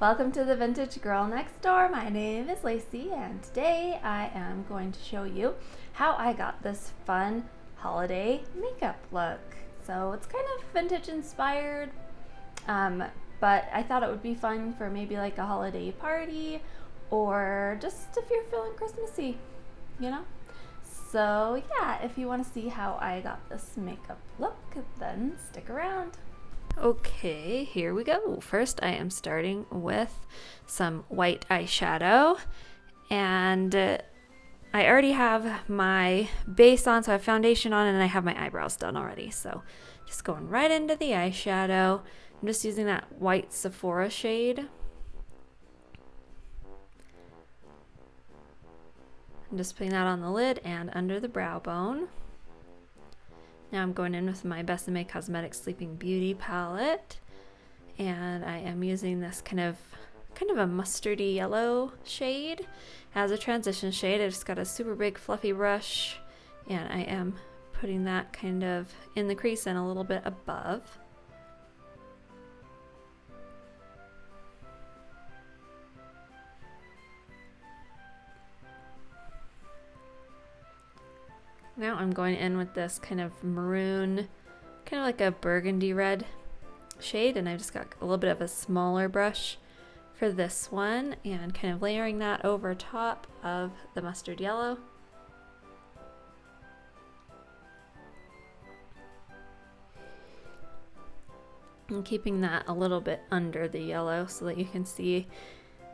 Welcome to the Vintage Girl Next Door. My name is Laci, and today I am going to show you how I got this fun holiday makeup look. So it's kind of vintage inspired, but I thought it would be fun for maybe like a holiday party or just if you're feeling Christmassy, you know? So yeah, if you want to see how I got this makeup look, then stick around. Okay, here we go. First, I am starting with some white eyeshadow, and I already have my base on, so I have foundation on, and I have my eyebrows done already. So just going right into the eyeshadow. I'm just using that white Sephora shade. I'm just putting that on the lid and under the brow bone. Now I'm going in with my Besame Cosmetics Sleeping Beauty palette, and I am using this kind of a mustardy yellow shade as a transition shade. I just got a super big fluffy brush, and I am putting that kind of in the crease and a little bit above. Now I'm going in with this kind of maroon, kind of like a burgundy red shade, and I just got a little bit of a smaller brush for this one and kind of layering that over top of the mustard yellow. And keeping that a little bit under the yellow so that you can see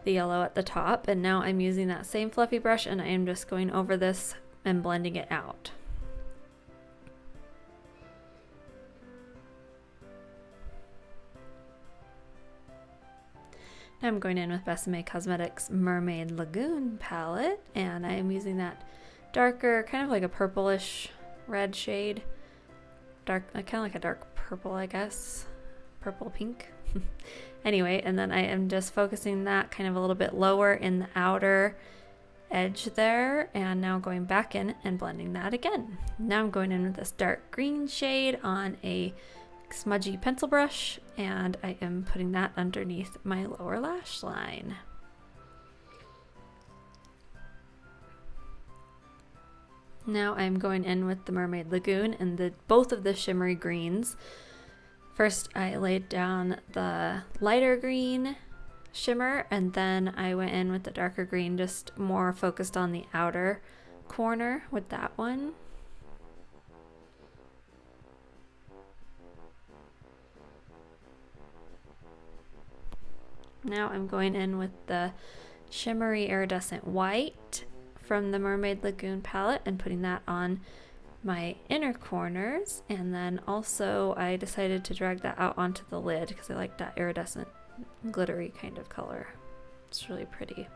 the yellow at the top. And now I'm using that same fluffy brush and I am just going over this and blending it out. Now I'm going in with Besame Cosmetics Mermaid Lagoon palette, and I am using that darker, kind of like a purplish red shade. Dark, kind of like a dark purple, I guess. Purple pink. Anyway, and then I am just focusing that kind of a little bit lower in the outer edge there, and now going back in and blending that again. Now I'm going in with this dark green shade on a smudgy pencil brush, and I am putting that underneath my lower lash line. Now I'm going in with the Mermaid Lagoon and both of the shimmery greens. First I laid down the lighter green shimmer, and then I went in with the darker green, just more focused on the outer corner with that one. Now I'm going in with the shimmery iridescent white from the Mermaid Lagoon palette and putting that on my inner corners, and then also I decided to drag that out onto the lid because I like that iridescent glittery kind of color. It's really pretty.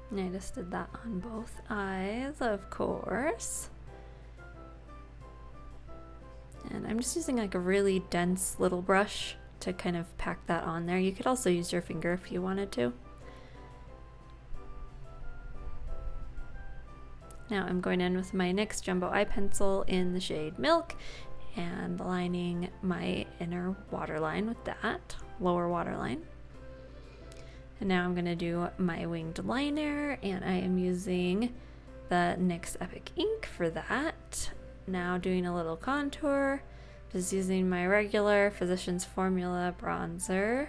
And I just did that on both eyes, of course. And I'm just using like a really dense little brush to kind of pack that on there. You could also use your finger if you wanted to. Now I'm going in with my NYX Jumbo Eye Pencil in the shade Milk and lining my inner waterline with that, lower waterline. And now I'm going to do my winged liner, and I am using the NYX Epic Ink for that. Now doing a little contour, just using my regular Physicians Formula bronzer.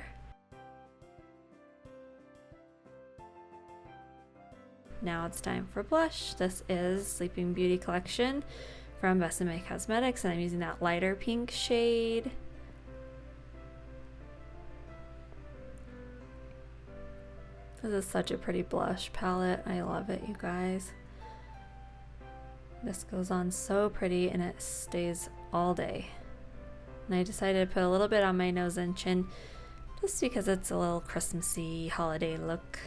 Now it's time for blush. This is Sleeping Beauty Collection from Besame Cosmetics, and I'm using that lighter pink shade. This is such a pretty blush palette. I love it, you guys. This goes on so pretty and it stays all day. And I decided to put a little bit on my nose and chin just because it's a little Christmassy holiday look.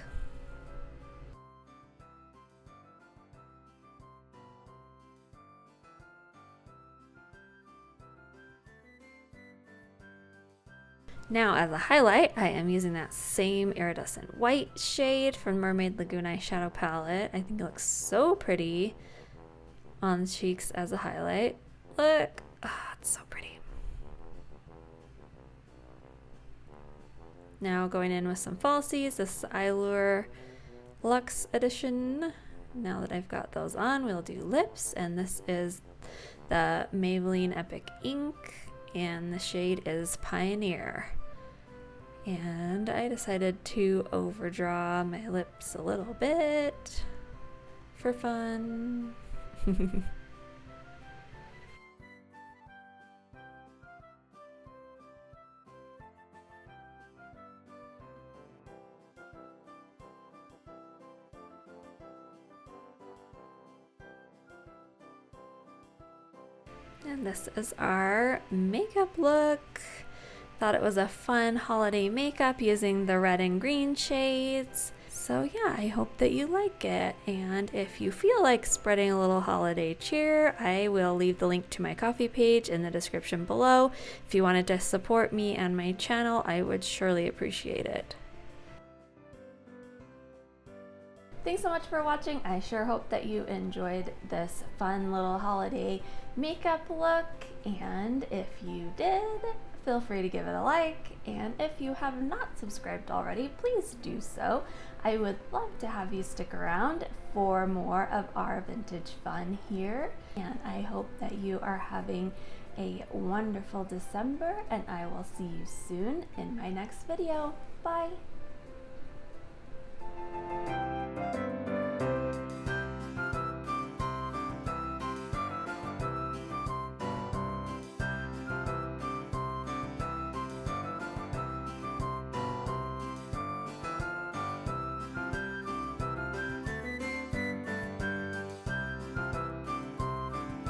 Now as a highlight, I am using that same iridescent white shade from Mermaid Lagoon eyeshadow palette. I think it looks so pretty on the cheeks as a highlight. Look, it's so pretty. Now going in with some falsies, this is Eyelure Luxe Edition. Now that I've got those on, we'll do lips, and this is the Maybelline Epic Ink, and the shade is Pioneer. And I decided to overdraw my lips a little bit for fun. And this is our makeup look. Thought it was a fun holiday makeup using the red and green shades. So yeah, I hope that you like it. And if you feel like spreading a little holiday cheer, I will leave the link to my Ko-fi page in the description below. If you wanted to support me and my channel, I would surely appreciate it. Thanks so much for watching. I sure hope that you enjoyed this fun little holiday makeup look. And if you did, feel free to give it a like. And if you have not subscribed already, please do so. I would love to have you stick around for more of our vintage fun here. And I hope that you are having a wonderful December, and I will see you soon in my next video. Bye!